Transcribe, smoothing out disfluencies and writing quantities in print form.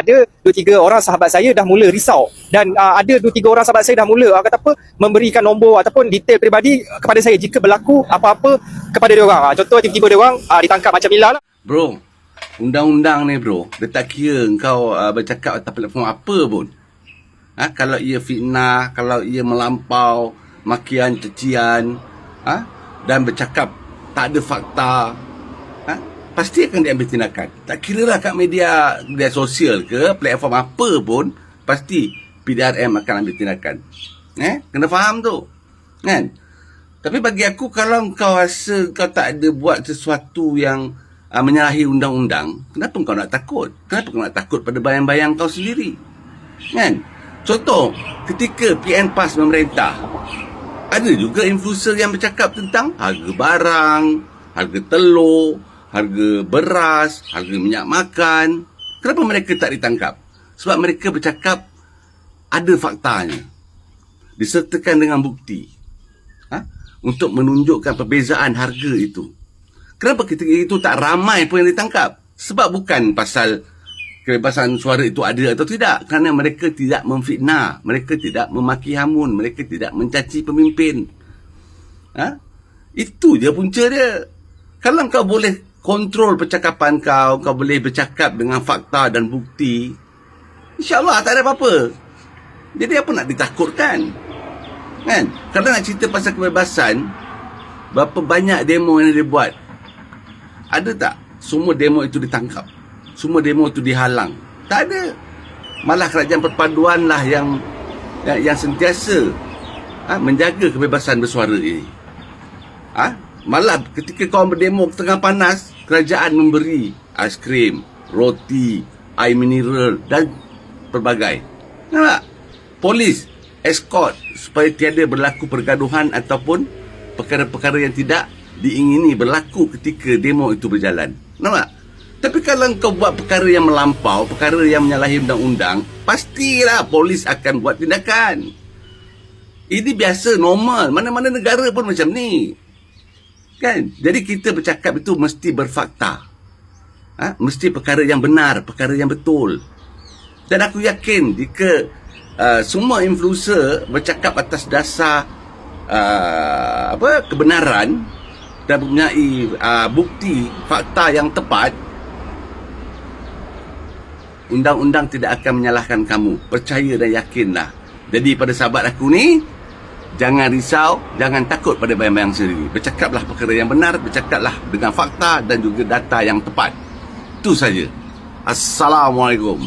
ada 2-3 orang sahabat saya dah mula risau dan ada 2-3 orang sahabat saya dah mula kata apa memberikan nombor ataupun detail peribadi kepada saya jika berlaku apa-apa kepada dia orang. Contoh tiba-tiba dia orang ditangkap macam Mila lah. Bro, undang-undang ni bro, dia tak kira kau bercakap atas platform apa pun. Kalau ia fitnah, kalau ia melampau, makian, cacian, dan bercakap tak ada fakta, pasti akan diambil tindakan. Tak kira lah kat media sosial ke, platform apa pun, pasti PDRM akan ambil tindakan. Kena faham tu. Kan? Tapi bagi aku, kalau kau rasa kau tak ada buat sesuatu yang menyalahi undang-undang, kenapa kau nak takut? Kenapa kau nak takut pada bayang-bayang kau sendiri? Kan? Contoh, ketika PN PAS memerintah, ada juga influencer yang bercakap tentang harga barang, harga telur, harga beras, harga minyak makan. Kenapa mereka tak ditangkap? Sebab mereka bercakap ada faktanya, disertakan dengan bukti, untuk menunjukkan perbezaan harga itu. Kenapa ketika itu tak ramai pun yang ditangkap? Sebab bukan pasal kebebasan suara itu ada atau tidak, kerana mereka tidak memfitnah, mereka tidak memaki hamun, mereka tidak mencaci pemimpin. Itu je punca dia. Kalau kau boleh kontrol percakapan kau, kau boleh bercakap dengan fakta dan bukti, insya-Allah tak ada apa-apa. Jadi apa nak ditakutkan? Kan? Kalau nak cerita pasal kebebasan, berapa banyak demo yang dia buat? Ada tak semua demo itu ditangkap? Semua demo itu dihalang? Tak ada. Malah kerajaan perpaduan lah yang sentiasa menjaga kebebasan bersuara ini. Malah ketika kau berdemo tengah panas, kerajaan memberi aiskrim, roti, air mineral dan pelbagai. Nampak? Polis escort supaya tiada berlaku pergaduhan ataupun perkara-perkara yang tidak diingini berlaku ketika demo itu berjalan. Nampak? Tapi kalau kau buat perkara yang melampau, perkara yang menyalahi undang-undang, pastilah polis akan buat tindakan. Ini biasa, normal. Mana-mana negara pun macam ni. Kan? Jadi kita bercakap itu mesti berfakta. Mesti perkara yang benar, perkara yang betul. Dan aku yakin jika semua influencer bercakap atas dasar kebenaran dan mempunyai bukti fakta yang tepat, undang-undang tidak akan menyalahkan kamu. Percaya dan yakinlah. Jadi pada sahabat aku ni, jangan risau, jangan takut pada bayang-bayang sendiri. Bercakaplah perkara yang benar, bercakaplah dengan fakta dan juga data yang tepat. Itu saja. Assalamualaikum.